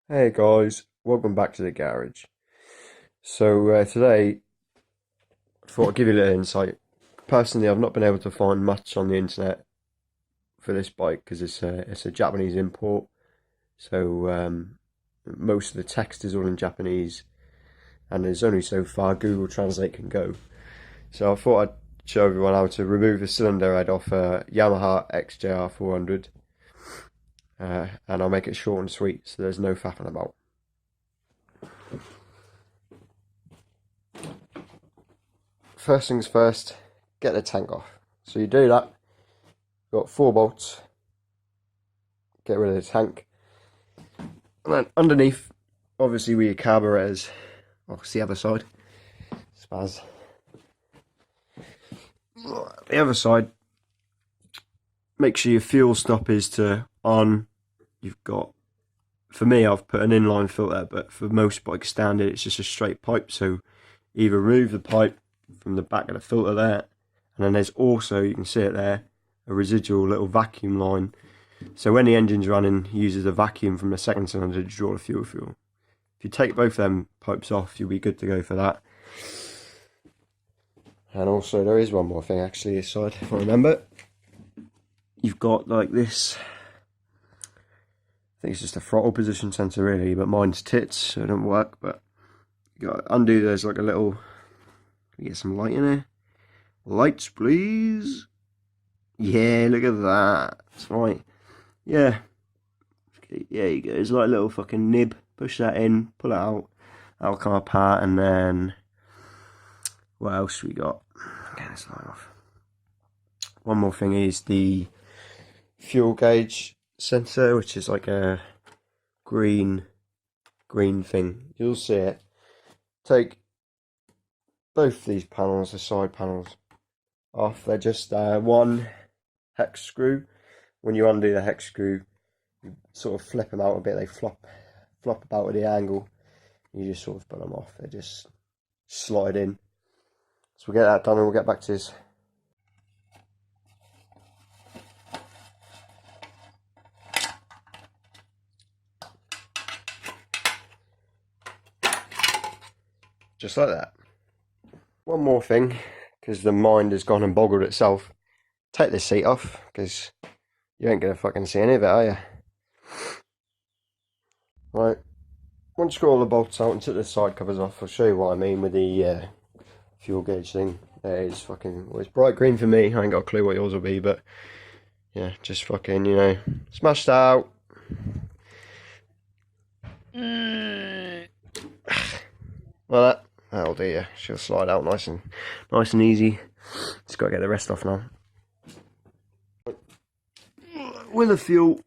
Hey guys, welcome back to the garage. Today, I thought I'd give you a little insight. Personally, I've not been able to find much on the internet for this bike because it's a Japanese import. Most of the text is all in Japanese, and there's only so far Google Translate can go. So I thought I'd show everyone how to remove the cylinder head off a Yamaha XJR 400, and I'll make it short and sweet, so there's no faffing about. First things first, get the tank off. So you do that, got 4 bolts, get rid of the tank, and then underneath, obviously where your carburetor is, it's the other side, spaz. The other side, make sure your fuel stop is to on. You've got, for me I've put an inline filter, but for most bikes standard it's just a straight pipe, so either remove the pipe from the back of the filter there, and then there's also, you can see it there, a residual little vacuum line, so when the engine's running it uses a vacuum from the second cylinder to draw the fuel. If you take both them pipes off, you'll be good to go for that. And also there is one more thing actually this side, if I remember. You've got like this, I think it's just a throttle position sensor really, but mine's tits so it don't work, but you got to undo, there's like a little, can you get some light in there? Lights, please. Yeah, look at that. That's right. Yeah. Okay, yeah, you go. There's like a little fucking nib. Push that in, pull it out. That'll come apart, and then what else we got? Get this light off. One more thing is the fuel gauge sensor, which is like a green thing. You'll see it. Take both these panels, the side panels, off. They're just one hex screw. When you undo the hex screw, you sort of flip them out a bit. They flop about at the angle. You just sort of put them off. They just slide in. So we'll get that done and we'll get back to this. Just like that. One more thing, because the mind has gone and boggled itself. Take this seat off, because you ain't going to fucking see any of it, are you? Right, once you got all the bolts out and took the side covers off, I'll show you what I mean with the fuel gauge thing. There is fucking, well, it's bright green for me, I ain't got a clue what yours will be, but yeah, just fucking, you know, smashed out. Well, that'll do you. She'll slide out nice and easy. Just got to get the rest off now. With the fuel,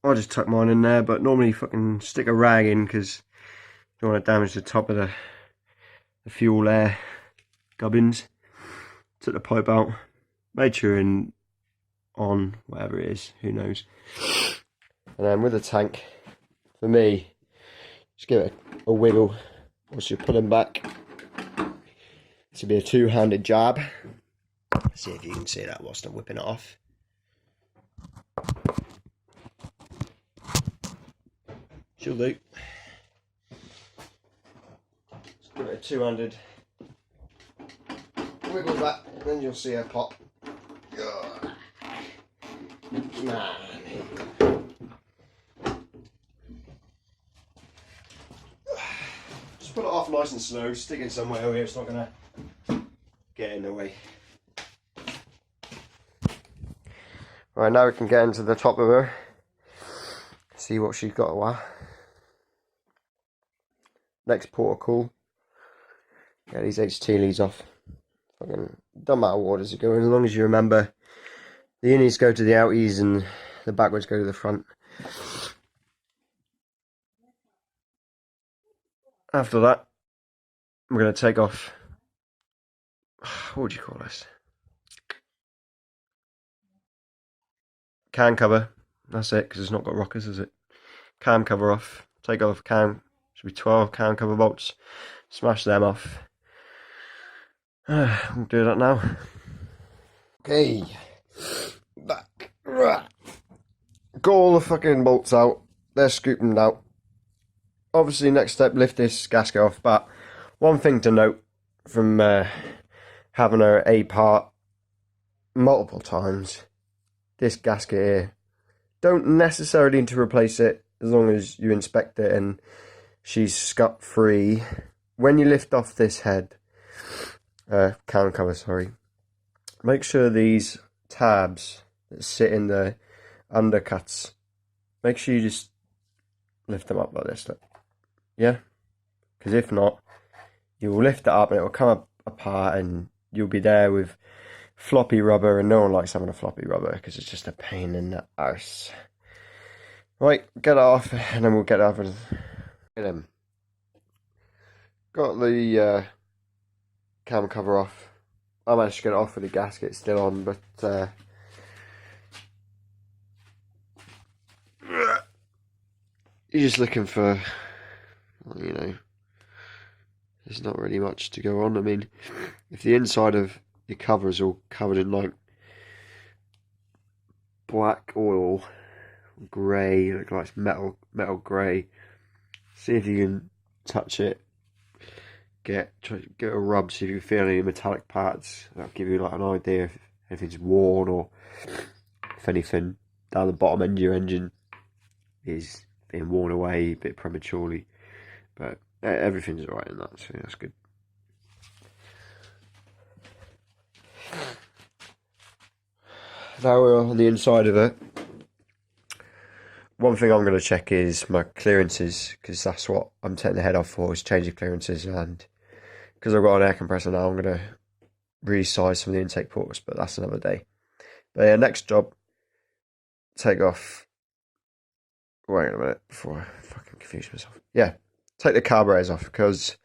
I just tuck mine in there, but normally fucking stick a rag in because you don't want to damage the top of the fuel air gubbins. Took the pipe out, made sure on whatever it is, who knows. And then with the tank, for me, just give it a wiggle. Once you're pulling back, this will be a two-handed jab. See if you can see that whilst I'm whipping it off. She'll do. Just give it a two-handed wiggle back, and then you'll see her pop. Man. Just put it off nice and slow, stick it somewhere where it's not going to get in the way. Right, now we can get into the top of her, see what she's got a while. Next port of call, get these HT leads off. Fucking don't matter what orders you go in, as long as you remember the innies go to the outies and the backwards go to the front. After that, we're going to take off, what would you call this? Can cover. That's it, because it's not got rockers, is it? Cam cover off. Take off cam. Should be 12 cam cover bolts. Smash them off. We'll do that now. Okay. Back. Got all the fucking bolts out. They're scooped out. obviously next step, lift this gasket off. But one thing to note from having her apart multiple times, this gasket here, don't necessarily need to replace it as long as you inspect it and she's scot-free. When you lift off this head, can cover, sorry, make sure these tabs that sit in the undercuts, make sure you just lift them up like this, look. Yeah, because if not, you'll lift it up and it will come apart and you'll be there with floppy rubber, and no one likes having a floppy rubber because it's just a pain in the arse. Right, get it off and then we'll get over to him. Got the cam cover off. I managed to get it off with the gasket still on, but you're just looking for, you know, there's not really much to go on. I mean, if the inside of your cover is all covered in like black oil, grey, like it's metal grey, see if you can touch it. Try to get a rub, see if you can feel any metallic parts. That'll give you like an idea if anything's worn or if anything down the bottom end of your engine is being worn away a bit prematurely. But everything's alright in that, so that's good. Now we're on the inside of it. One thing I'm going to check is my clearances, because that's what I'm taking the head off for, is change the clearances. And because I've got an air compressor now, I'm going to resize some of the intake ports, but that's another day. But yeah, next job, take off, wait a minute before I fucking confuse myself. Yeah, take the carburetors off, because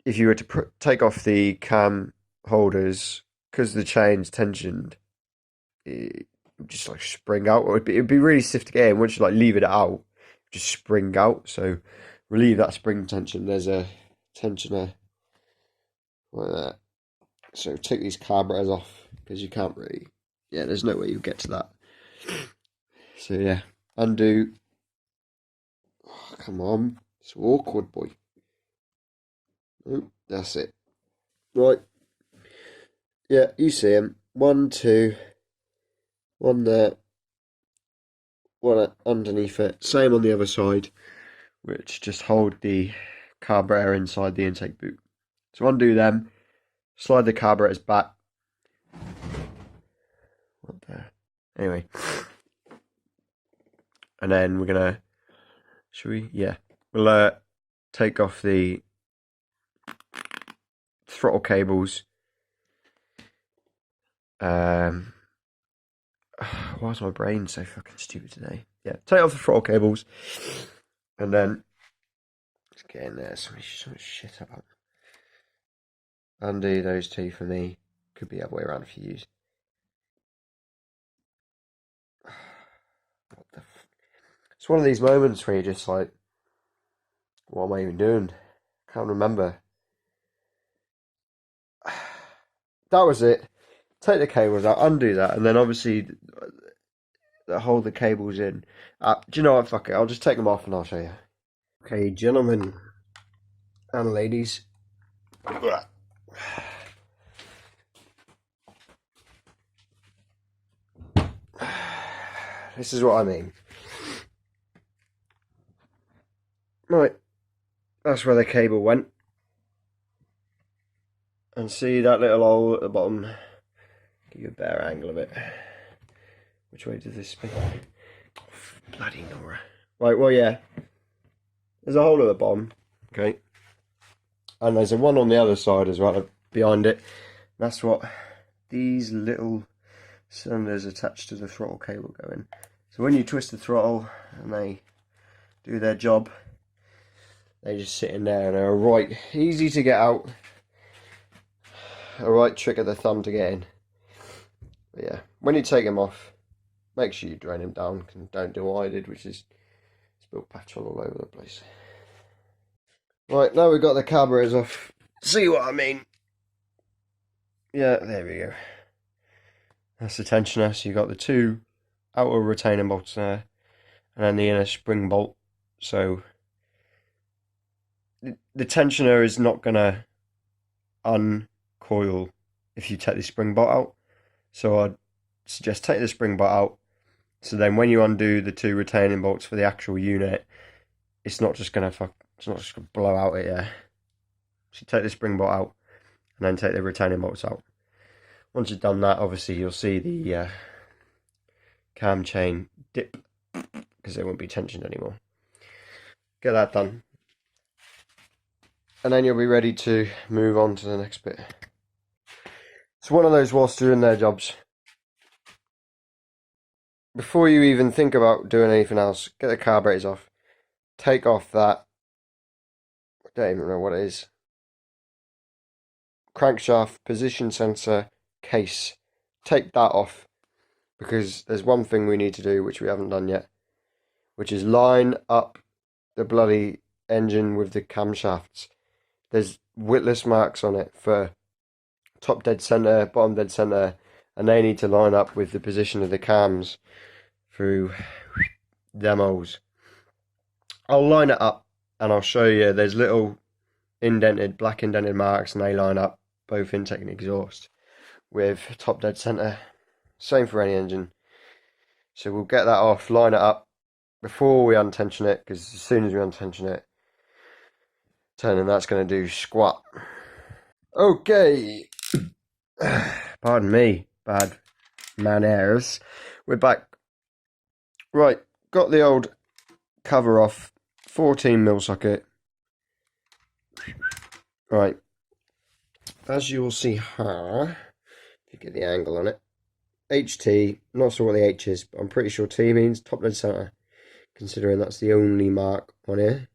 if you were to take off the cam holders, because the chain's tensioned, it would just like spring out. Or it'd be really stiff to get in. Once you like leave it out, just spring out. So relieve that spring tension. There's a tensioner like that. So take these carburetors off, because you can't really, yeah, there's no way you'll get to that. So yeah, undo. Oh, come on, it's awkward, boy. Oh, that's it. Right. Yeah, you see him. 1, 2, one there, one underneath it. Same on the other side, which just hold the carburetor inside the intake boot. So undo them, slide the carburetors back. What the? Anyway. And then we're gonna, should we? Yeah. We'll take off the throttle cables. Why is my brain so fucking stupid today? Yeah, take off the throttle cables, and then let's get in there. So much shit about. Undo those two for me. Could be the other way around if you use. What the? It's one of these moments where you're just like, what am I even doing? Can't remember. That was it. Take the cables out, undo that, and then obviously hold the cables in. Do you know what? Fuck it. I'll just take them off and I'll show you. Okay, gentlemen and ladies. This is what I mean. Right, that's where the cable went. And see that little hole at the bottom? Give you a better angle of it. Which way does this spin? Oh, bloody Nora. Right, well, yeah. There's a hole at the bottom, okay? And there's a one on the other side as well, behind it. That's what these little cylinders attached to the throttle cable go in. So when you twist the throttle and they do their job, they just sit in there and they're right easy to get out. A right trick of the thumb to get in. But yeah, when you take them off, make sure you drain them down and don't do what I did, which is spill petrol all over the place. Right, now we've got the carburetors off. See what I mean? Yeah, there we go. That's the tensioner. So you've got the two outer retaining bolts there, and then the inner spring bolt. So the tensioner is not going to uncoil if you take the spring bolt out. So I'd suggest take the spring bolt out. So then when you undo the two retaining bolts for the actual unit, it's not just going to blow out at you. So you take the spring bolt out and then take the retaining bolts out. Once you've done that, obviously you'll see the cam chain dip because it won't be tensioned anymore. Get that done. And then you'll be ready to move on to the next bit. It's one of those whilst you're in there jobs. Before you even think about doing anything else, get the carburetors off. Take off that, I don't even know what it is, crankshaft position sensor case. Take that off, because there's one thing we need to do which we haven't done yet, which is line up the bloody engine with the camshafts. There's witless marks on it for top dead center, bottom dead center, and they need to line up with the position of the cams through demos. I'll line it up and I'll show you. There's little black indented marks, and they line up both intake and exhaust with top dead center. Same for any engine. So we'll get that off, line it up before we untension it, because as soon as we untension it, turning that's going to do squat. Okay. Pardon me, bad manners. We're back. Right, got the old cover off, 14mm socket. Right, as you will see here, if you get the angle on it, HT, not sure what the H is, but I'm pretty sure T means top dead center, considering that's the only mark on here.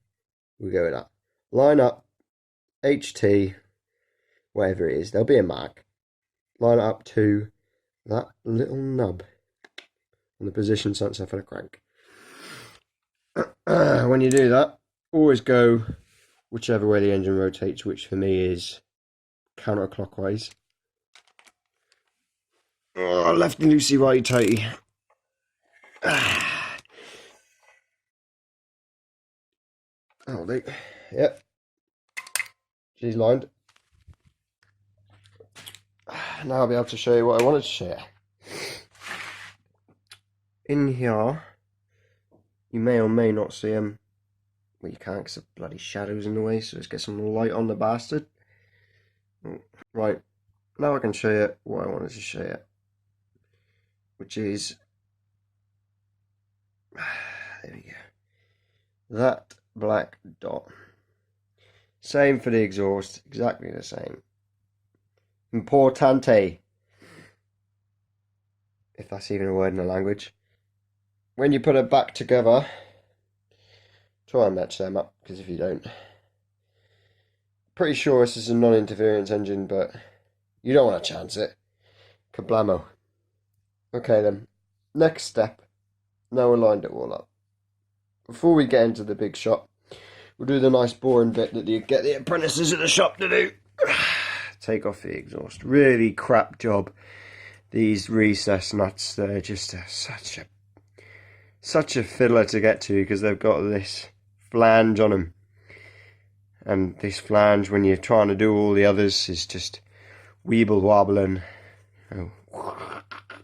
We go with that. Line up, HT, whatever it is, there'll be a mark. Line it up to that little nub on the position sensor for the crank. When you do that, always go whichever way the engine rotates, which for me is counterclockwise. Oh, lefty loosey, righty tighty. Oh, yep. She's lined. Now I'll be able to show you what I wanted to show you. In here, you may or may not see them. Well, you can't because the bloody shadow's in the way, so let's get some light on the bastard. Right, now I can show you what I wanted to show you, which is, there we go, that black dot. Same for the exhaust, exactly the same. Importante, if that's even a word in the language. When you put it back together, try and match them up, because if you don't, pretty sure this is a non-interference engine, but you don't want to chance it. Kablamo. Okay then, next step. Now we've lined it all up. Before we get into the big shot, we'll do the nice boring bit that you get the apprentices at the shop to do. Take off the exhaust. Really crap job. These recess nuts, they're just such a fiddler to get to, because they've got this flange on them. And this flange, when you're trying to do all the others, is just weeble wobbling,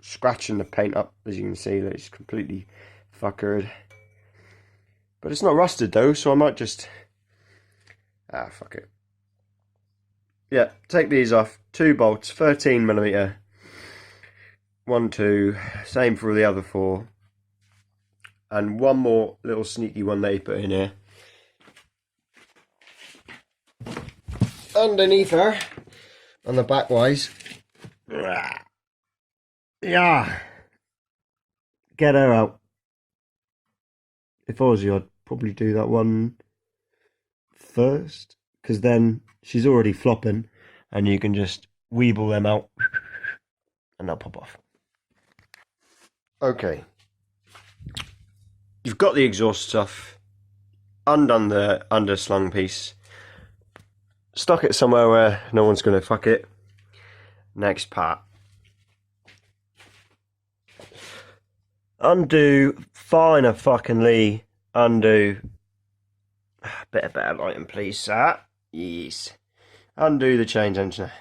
scratching the paint up, as you can see. It's completely fuckered. But it's not rusted though, so I might just, fuck it. Yeah, take these off. 2 bolts, 13mm. 1, 2, same for the other 4. And one more little sneaky one they put in here. Underneath her, on the back wise. Yeah. Get her out. If I was you, I'd probably do that one first, because then she's already flopping and you can just weeble them out and they'll pop off. Okay. You've got the exhaust stuff, undone the underslung piece, stuck it somewhere where no one's going to fuck it. Next part. Undo, finer fucking Lee, undo Bit of better lighting, please, sir. Yes. Undo the chain tensioner.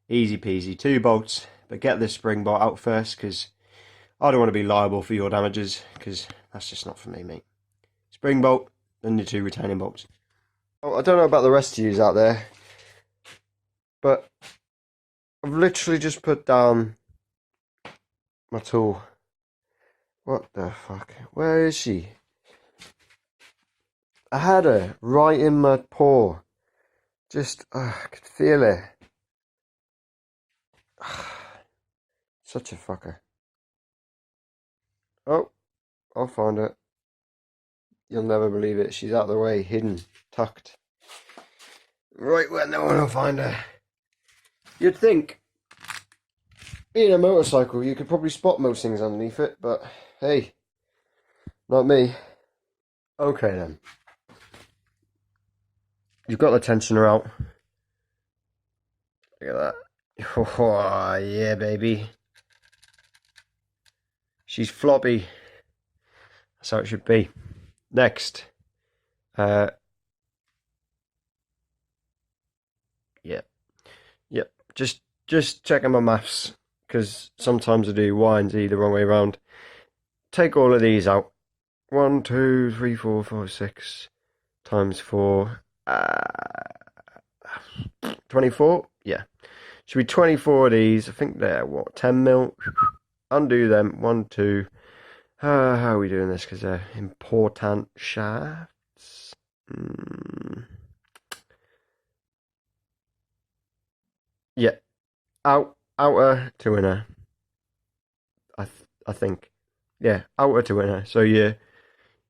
Easy peasy. 2 bolts. But get this spring bolt out first, because I don't want to be liable for your damages, because that's just not for me, mate. Spring bolt, then your 2 retaining bolts. Oh, I don't know about the rest of yous out there, but I've literally just put down my tool. What the fuck? Where is she? I had her right in my paw. Just, I could feel it. Such a fucker. Oh, I'll find her. You'll never believe it. She's out of the way, hidden, tucked. Right where no one will find her. You'd think, being a motorcycle, you could probably spot most things underneath it, but hey, not me. Okay then. You've got the tensioner out. Look at that. Oh, yeah, baby. She's floppy. That's how it should be. Next. Yep. Just checking my maths, because sometimes I do Y and Z the wrong way around. Take all of these out. 1, 2, 3, 4, 5, 6 times 4. 24? Yeah. Should be 24 of these. I think they're, what, 10 mil? Undo them. 1, 2. How are we doing this? Because they're important shafts. Yeah. Outer to inner. I think. Yeah, outer to inner. So you,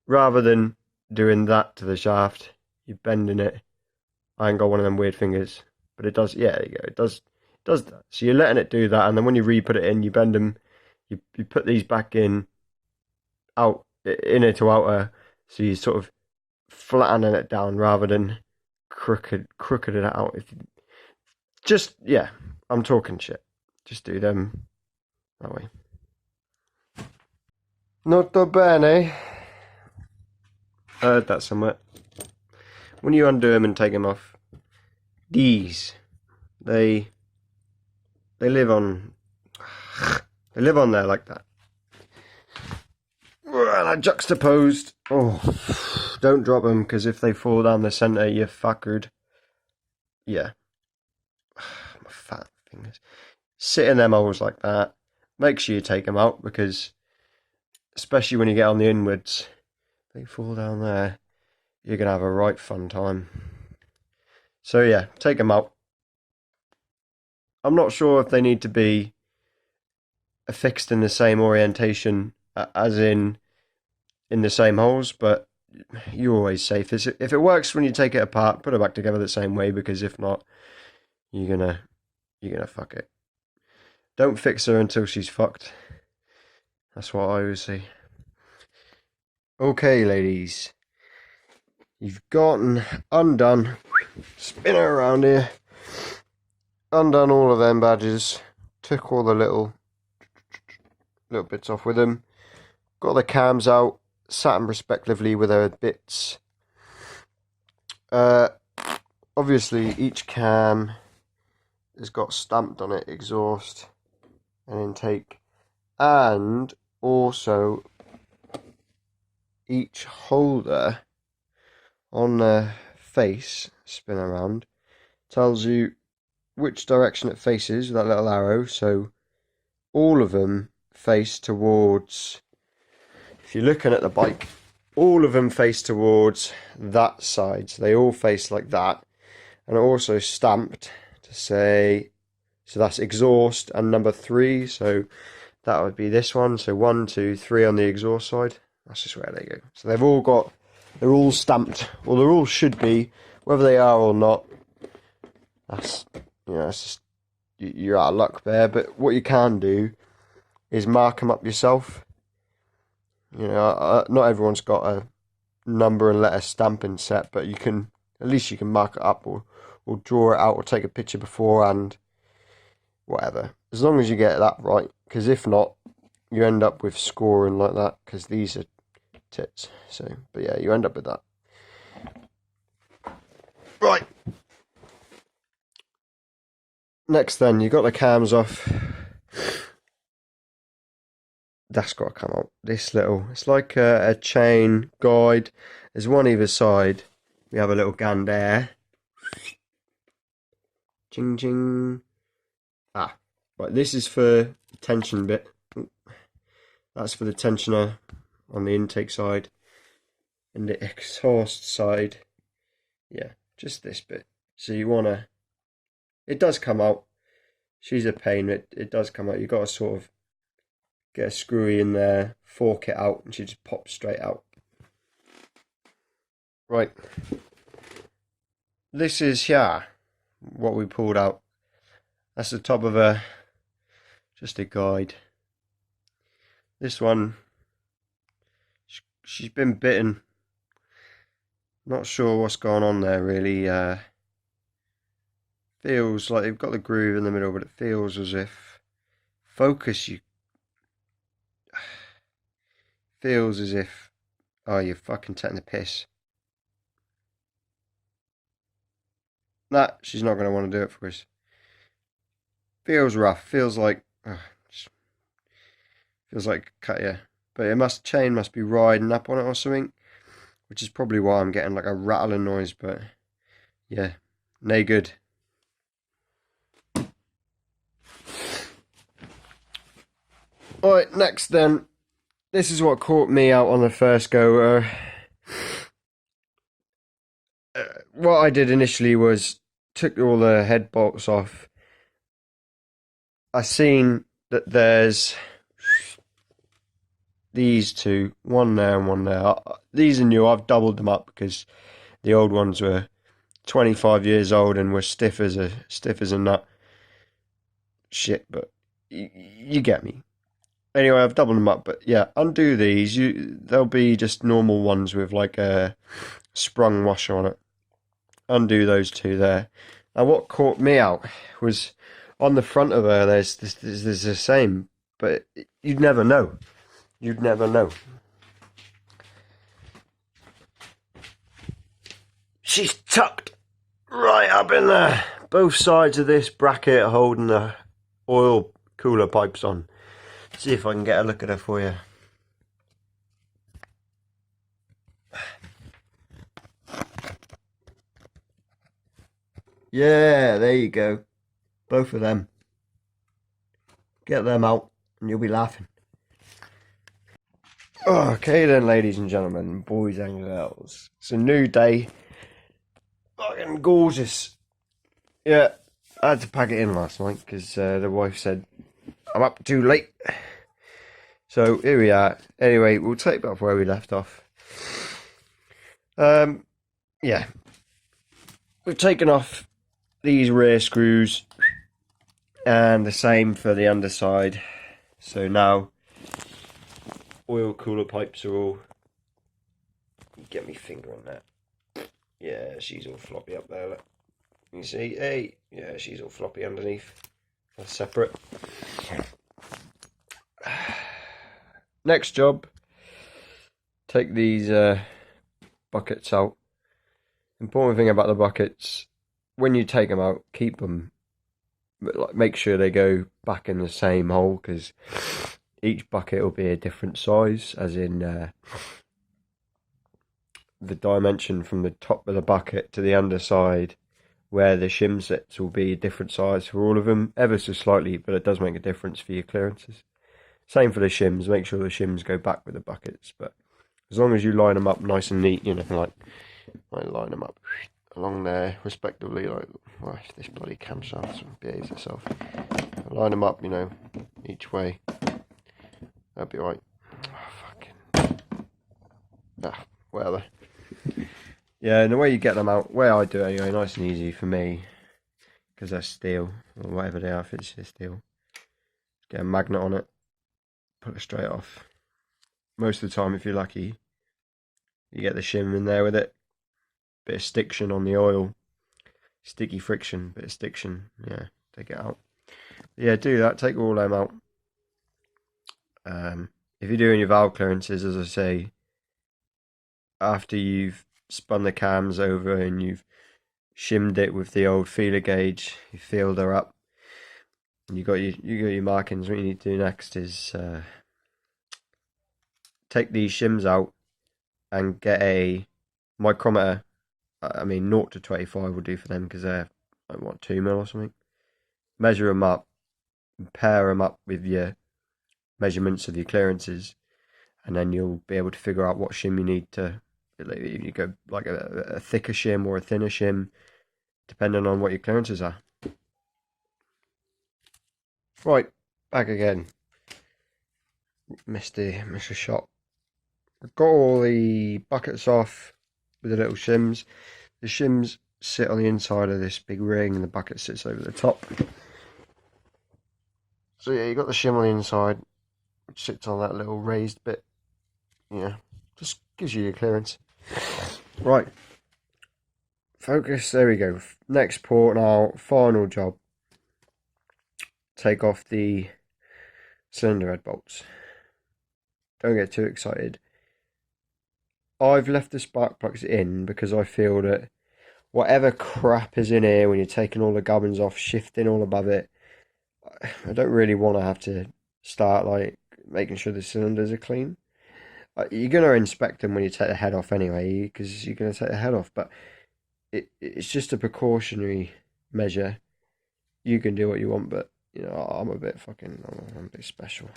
rather than doing that to the shaft, you're bending it. I ain't got one of them weird fingers, but it does. Yeah, there you go. It does that. So you're letting it do that, and then when you re-put it in, you bend them. You put these back in, out inner to outer. So you sort of flattening it down rather than crooked it out. If you, just yeah, I'm talking shit. Just do them that way. Molto bene. I heard that somewhere. When you undo them and take them off, these they live on there like that. Like juxtaposed. Oh, don't drop them, because if they fall down the center, you're fuckered. Yeah. My fat fingers. Sit in them holes like that. Make sure you take them out, because especially when you get on the inwards, they fall down there, you're going to have a right fun time. So yeah, take them out. I'm not sure if they need to be affixed in the same orientation as in the same holes, but you're always safe. If it works when you take it apart, put it back together the same way, because if not, you're gonna fuck it. Don't fix her until she's fucked. That's what I always say. Okay, ladies. You've gotten undone. Spin her around here. Undone all of them badges. Took all the little bits off with them. Got the cams out. Sat them respectively with their bits. Obviously, each cam has got stamped on it exhaust and intake, and also each holder on the face, spin around, tells you which direction it faces with that little arrow. So all of them face towards, if you're looking at the bike, all of them face towards that side. So they all face like that. And also stamped to say, so that's exhaust and number 3. So that would be this one. So 1, 2, 3 on the exhaust side. That's just where they go. So they're all stamped, or they all should be, whether they are or not. That's, it's just, you're out of luck there. But what you can do is mark them up yourself. Not everyone's got a number and letter stamping set, but at least you can mark it up, or draw it out, or take a picture beforehand, whatever. As long as you get that right, because if not, you end up with scoring like that, because these are tits. So, but yeah, you end up with that. Right. Next then, you've got the cams off. That's got to come out. This little, it's like a chain guide. There's one either side. We have a little gun there. Ching ching. Ah, right, this is for the tension bit. That's for the tensioner on the intake side. And the exhaust side, yeah, just this bit. So you want to, it does come out. She's a pain, it does come out. You've got to sort of get a screwy in there, fork it out, and she just pops straight out. Right. This is, yeah, what we pulled out. That's the top of just a guide. This one, she's been bitten. Not sure what's going on there really. Feels like they've got the groove in the middle, but it feels as if feels as if, oh, you're fucking taking the piss. Nah, she's not going to want to do it for us. Feels rough. Feels like cut, yeah. But chain must be riding up on it or something, which is probably why I'm getting like a rattling noise. But yeah, no good. Alright, next then. This is what caught me out on the first go. What I did initially was took all the head bolts off. I seen that there's these two, one there and one there. These are new. I've doubled them up because the old ones were 25 years old and were stiff as a nut. Shit, but you get me. Anyway, I've doubled them up, but yeah, undo these. They'll be just normal ones with like a sprung washer on it. Undo those two there. And what caught me out was on the front of her. There's the same, but you'd never know. You'd never know. She's tucked right up in there. Both sides of this bracket are holding the oil cooler pipes on. See if I can get a look at her for you. Yeah, there you go. Both of them. Get them out and you'll be laughing. Okay then, ladies and gentlemen, boys and girls. It's a new day. Fucking gorgeous. Yeah, I had to pack it in last night because the wife said I'm up too late. So here we are. Anyway, we'll take back where we left off. Yeah. We've taken off these rear screws and the same for the underside. So now oil cooler pipes are all, get me finger on that. Yeah, she's all floppy up there, look. You see, hey, yeah, she's all floppy underneath. That's separate. Next job, take these buckets out. Important thing about the buckets, when you take them out, keep them, but like make sure they go back in the same hole, because each bucket will be a different size, as in the dimension from the top of the bucket to the underside, where the shim sets will be a different size for all of them, ever so slightly, but it does make a difference for your clearances. Same for the shims, make sure the shims go back with the buckets, but as long as you line them up nice and neat, you know, like line them up along there respectively, like, well, this bloody camshaft behaves itself. Line them up, you know, each way. That'd be right. Oh, fucking. Whatever. Yeah, and the way you get them out, way I do it anyway, nice and easy for me, because they're steel, or whatever they are, if it's just steel. Get a magnet on it, put it straight off. Most of the time, if you're lucky, you get the shim in there with it. Bit of stiction on the oil. Sticky friction, bit of stiction. Yeah, take it out. Yeah, do that, take all them out. If you're doing your valve clearances, as I say, after you've spun the cams over and you've shimmed it with the old feeler gauge, you feeled her up, and you got your markings. What you need to do next is take these shims out and get a micrometer. I mean, 0 to 25 will do for them because they're like, what, 2 mil or something. Measure them up, pair them up with your measurements of your clearances, and then you'll be able to figure out what shim you need to. You go like a thicker shim or a thinner shim, depending on what your clearances are. Right, back again. Missed a shot. I've got all the buckets off with the little shims. The shims sit on the inside of this big ring and the bucket sits over the top. So yeah, you got the shim on the inside, which sits on that little raised bit. Yeah, just gives you your clearance. Right, focus, there we go. Next port now, final job. Take off the cylinder head bolts. Don't get too excited. I've left the spark plugs in because I feel that whatever crap is in here when you're taking all the gubbins off, shifting all above it, I don't really want to have to start like making sure the cylinders are clean. You're going to inspect them when you take the head off anyway, because you're going to take the head off, but it's just a precautionary measure. You can do what you want, but you know, I'm a bit special,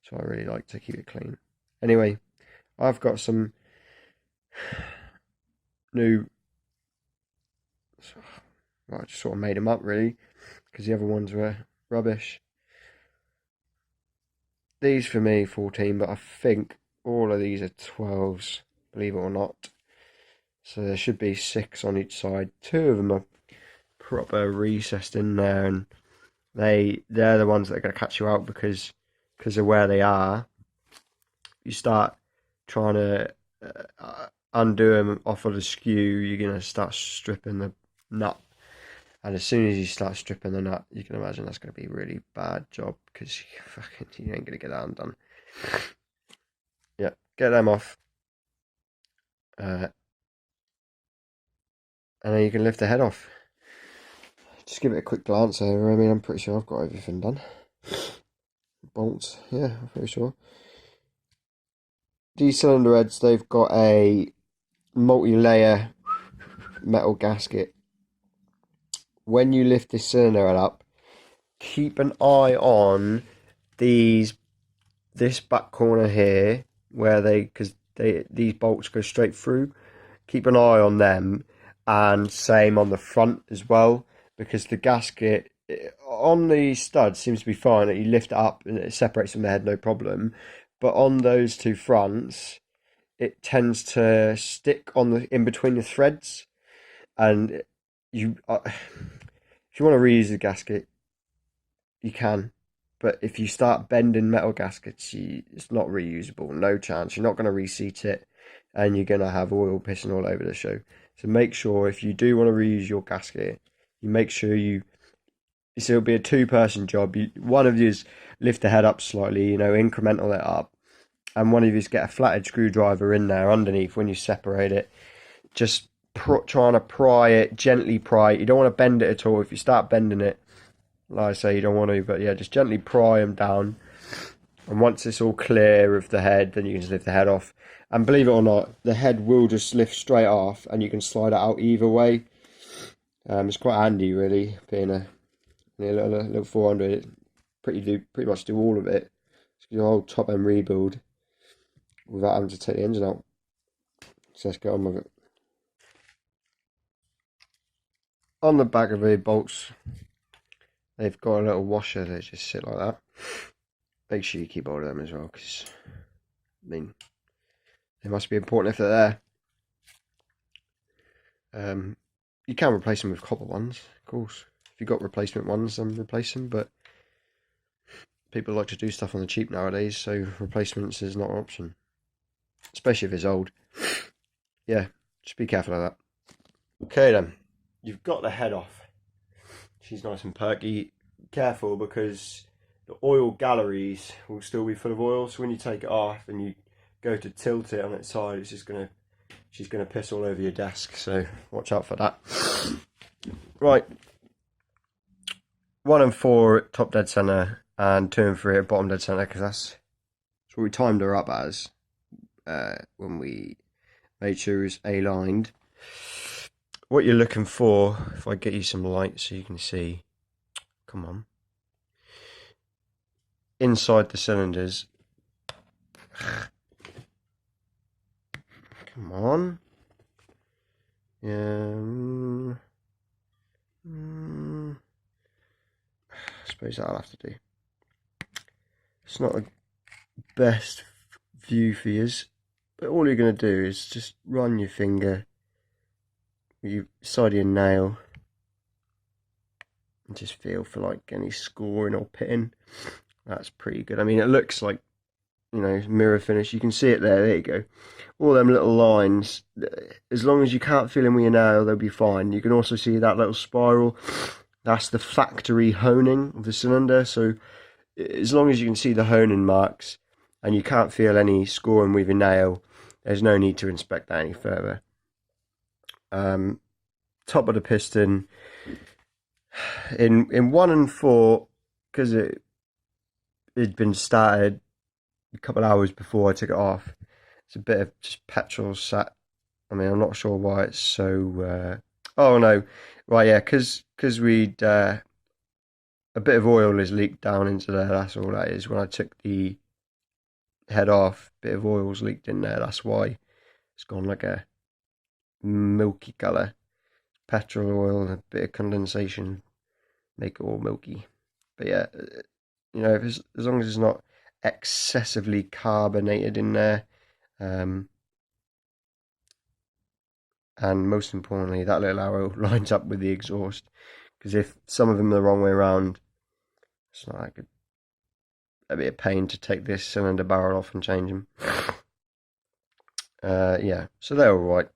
so I really like to keep it clean. Anyway, I've got some new, I just sort of made them up really, because the other ones were rubbish. These for me 14, but I think all of these are 12s, believe it or not. So there should be 6 on each side. 2 of them are proper recessed in there, and they're the ones that are going to catch you out because of where they are. You start trying to undo them off of the skew, you're going to start stripping the nut. And as soon as you start stripping the nut, you can imagine that's going to be a really bad job because you ain't going to get that undone. Yeah, get them off. And then you can lift the head off. Just give it a quick glance over. I mean, I'm pretty sure I've got everything done. Bolts, yeah, I'm pretty sure. These cylinder heads, they've got a multi-layer metal gasket. When you lift this cylinder head up, keep an eye on this back corner here, where these bolts go straight through. Keep an eye on them, and same on the front as well, because the gasket on the stud seems to be fine. You lift it up and it separates from the head, no problem. But on those two fronts, it tends to stick in between the threads, and if you want to reuse the gasket, you can. But if you start bending metal gaskets, it's not reusable. No chance. You're not going to reseat it, and you're going to have oil pissing all over the show. So make sure if you do want to reuse your gasket, you make sure so it'll be a 2-person job. One of you lift the head up slightly, incremental it up, and one of you get a flathead screwdriver in there underneath when you separate it. Just trying to pry it, gently pry it. You don't want to bend it at all. If you start bending it, like I say, you don't want to, but yeah, just gently pry them down. And once it's all clear of the head, then you can just lift the head off. And believe it or not, the head will just lift straight off, and you can slide it out either way. It's quite handy, really, being a little 400. Pretty much do all of it. It's your whole top end rebuild without having to take the engine out. So let's get on with it. On the back of the bolts, they've got a little washer that just sit like that. Make sure you keep hold of them as well, because I mean, they must be important if they're there. You can replace them with copper ones, of course. If you've got replacement ones, then replace them, but people like to do stuff on the cheap nowadays, so replacements is not an option, especially if it's old. Yeah, just be careful of that. Okay then, you've got the head off. She's nice and perky. Careful, because the oil galleries will still be full of oil, so when you take it off and you go to tilt it on its side, it's just going to she's going to piss all over your desk, so watch out for that. Right, 1 and 4 at top dead centre, and 2 and 3 at bottom dead centre, because that's what we timed her up as when we made sure it was A-lined. What you're looking for, if I get you some light so you can see, come on, inside the cylinders, come on, I suppose that'll have to do. It's not a best view for you, but all you're going to do is just run your finger with your side of your nail and just feel for like any scoring or pitting. That's pretty good. I mean, it looks like, you know, mirror finish. You can see it there. There you go. All them little lines. As long as you can't feel them with your nail, they'll be fine. You can also see that little spiral. That's the factory honing of the cylinder. So as long as you can see the honing marks and you can't feel any scoring with your nail, there's no need to inspect that any further. Top of the piston in 1 and 4, because it'd been started a couple of hours before I took it off. It's a bit of just petrol sat. I mean, I'm not sure why it's so. Oh no, right, yeah, because we'd a bit of oil is leaked down into there. That's all that is. When I took the head off, a bit of oil's leaked in there. That's why it's gone like a milky colour. Petrol oil, a bit of condensation, make it all milky. But yeah, you know, as long as it's not excessively carbonated in there, and most importantly, that little arrow lines up with the exhaust. Because if some of them are the wrong way around, it's not that good. It'd be a pain to take this cylinder barrel off and change them. Yeah, so they're all right.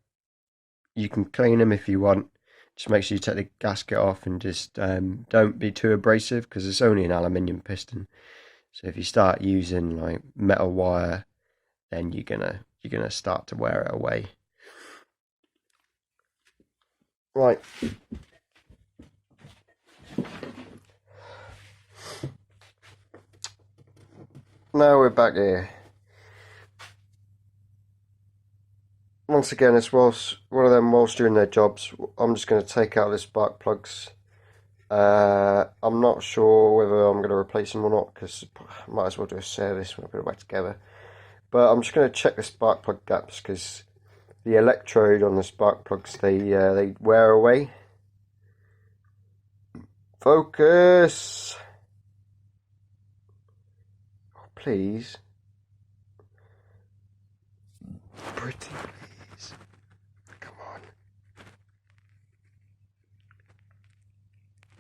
You can clean them if you want. Just make sure you take the gasket off and just don't be too abrasive, because it's only an aluminium piston. So if you start using like metal wire, then you're gonna start to wear it away. Right. Now we're back here. Once again, it's whilst doing their jobs. I'm just going to take out the spark plugs. I'm not sure whether I'm going to replace them or not, because I might as well do a service when I put it back together. But I'm just going to check the spark plug gaps, because the electrode on the spark plugs, they wear away. Focus! Oh, please. Pretty please. Come on.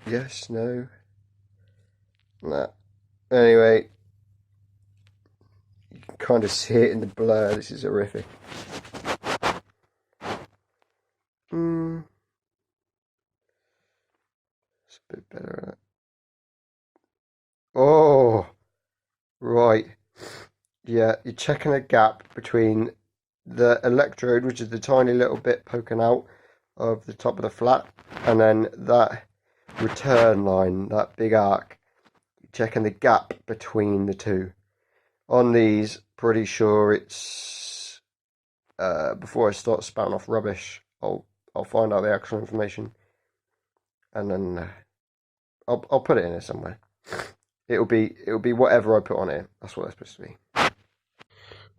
Yes, no. Nah. Anyway, you can kind of see it in the blur. This is horrific. It's a bit better, isn't it? Oh, right. Yeah, you're checking a gap between the electrode, which is the tiny little bit poking out of the top of the flat, and then that return line, that big arc. You're checking the gap between the two. On these, pretty sure it's before I start spouting off rubbish, I'll find out the actual information, and then I'll put it in here somewhere. It'll be whatever I put on it. That's what it's supposed to be.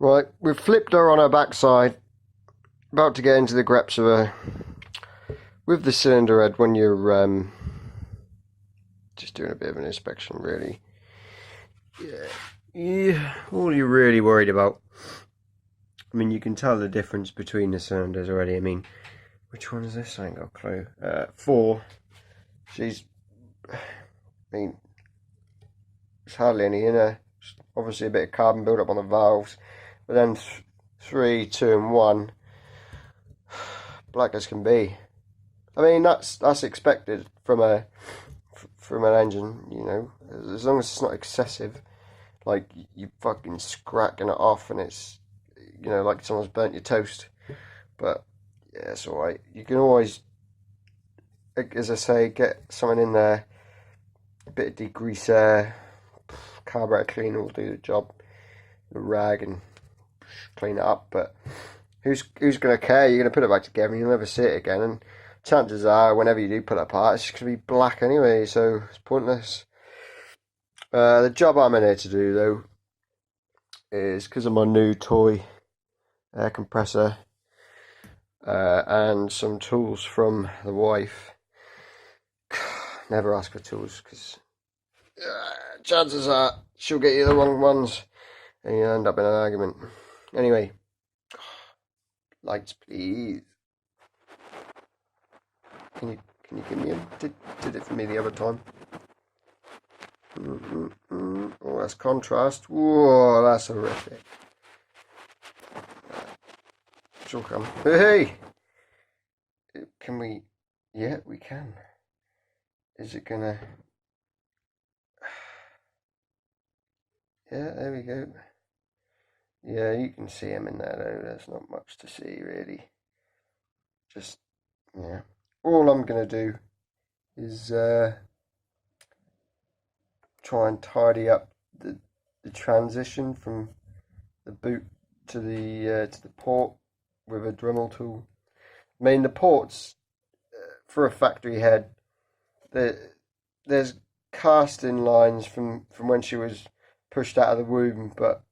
Right, we've flipped her on her backside. About to get into the greps of her. With the cylinder head, when you're just doing a bit of an inspection, really. Yeah, all you're really worried about. I mean, you can tell the difference between the cylinders already. I mean, which one is this? I ain't got a clue. 4. She's, I mean, there's hardly any in her. Obviously a bit of carbon build up on the valves. But then 3, 2 and 1, black as can be. I mean, that's expected from an engine, you know, as long as it's not excessive. Like you fucking scracking it off and it's, you know, like someone's burnt your toast. But yeah, it's alright. You can always, as I say, get something in there, a bit of degreaser, carburetor cleaner will do the job, the rag, and clean it up. But who's going to care? You're going to put it back together and you'll never see it again, and chances are whenever you do pull it apart it's just going to be black anyway, so it's pointless. The job I'm in here to do though is, because of my new toy air compressor and some tools from the wife. Never ask for tools, because chances are she'll get you the wrong ones and you end up in an argument. Anyway, lights please. Can you give me a did it for me the other time? Oh, that's contrast. Whoa, that's horrific. She'll come. Hey, can we? Yeah, we can. Is it gonna? Yeah, there we go. Yeah, you can see him in there though. There's not much to see really. Just, yeah. All I'm gonna do is try and tidy up the transition from the boot to the port with a Dremel tool. I mean, the ports for a factory head, there's casting lines from when she was pushed out of the womb, but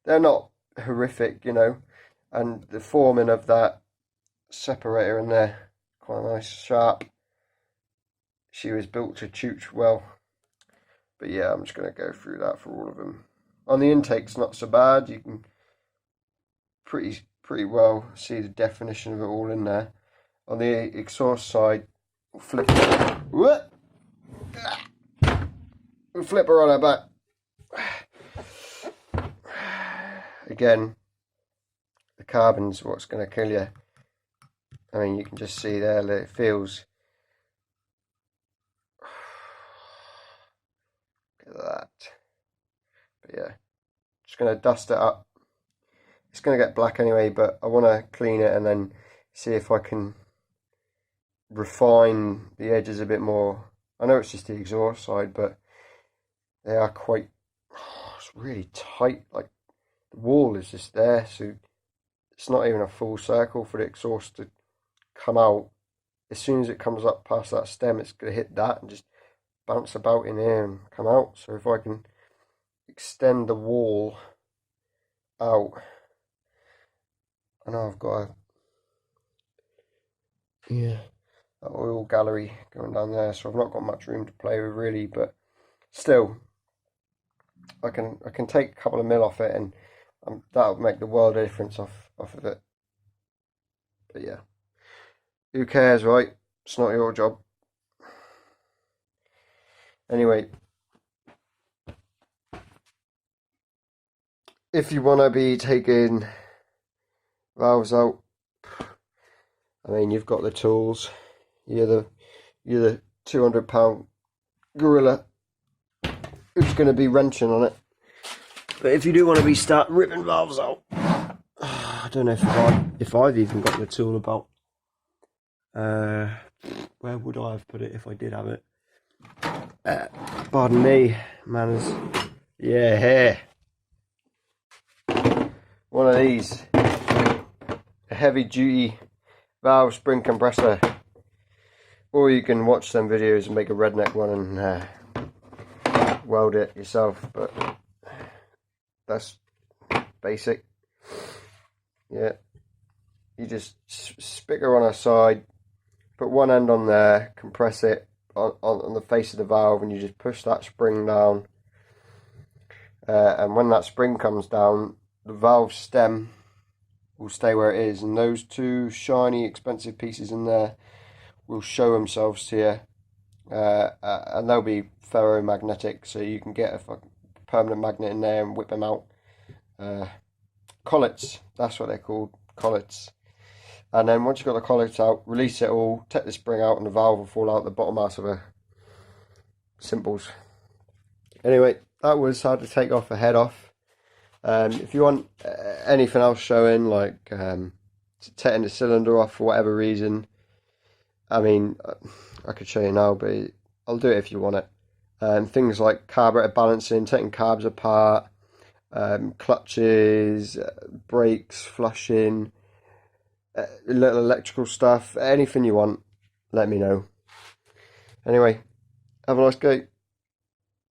they're not horrific, you know. And the forming of that separator in there, quite nice, sharp. She was built to chooch well. But yeah, I'm just going to go through that for all of them. On the intake's not so bad. You can pretty well see the definition of it all in there. On the exhaust side, we'll flip her. What? We'll flip her on her back. Again, the carbon's what's going to kill you. I mean, you can just see there that it feels. Look at that. But yeah, just going to dust it up. It's going to get black anyway, but I want to clean it and then see if I can refine the edges a bit more. I know it's just the exhaust side, but they are quite, it's really tight. Like, the wall is just there, so it's not even a full circle for the exhaust to come out. As soon as it comes up past that stem, it's going to hit that and just bounce about in here and come out. So if I can extend the wall out, I know I've got an oil gallery going down there, so I've not got much room to play with really, but still, I can take a couple of mil off it, and that'll make the world of difference off of it. But yeah, who cares, right? It's not your job. Anyway, if you want to be taking valves out, I mean, you've got the tools. You're the 200-pound gorilla who's going to be wrenching on it. But if you do want to start ripping valves out, I don't know if I've even got the tool about. Where would I have put it if I did have it? Pardon me, manners. Yeah, one of these, a heavy duty valve spring compressor, or you can watch some videos and make a redneck one and weld it yourself, but that's basic. Yeah, you just stick her on her side, put one end on there, compress it on the face of the valve, and you just push that spring down, and when that spring comes down, the valve stem will stay where it is, and those two shiny expensive pieces in there will show themselves to you, and they'll be ferromagnetic, so you can get a permanent magnet in there and whip them out. Collets, that's what they're called, collets. And then once you've got the collets out, release it all, take the spring out, and the valve will fall out the bottom half of the simples. Anyway, that was how to take off a head off. If you want anything else showing, like taking the cylinder off for whatever reason. I mean, I could show you now, but I'll do it if you want it. Things like carburetor balancing, taking carbs apart, clutches, brakes, flushing, little electrical stuff, anything you want, let me know. Anyway, have a nice day.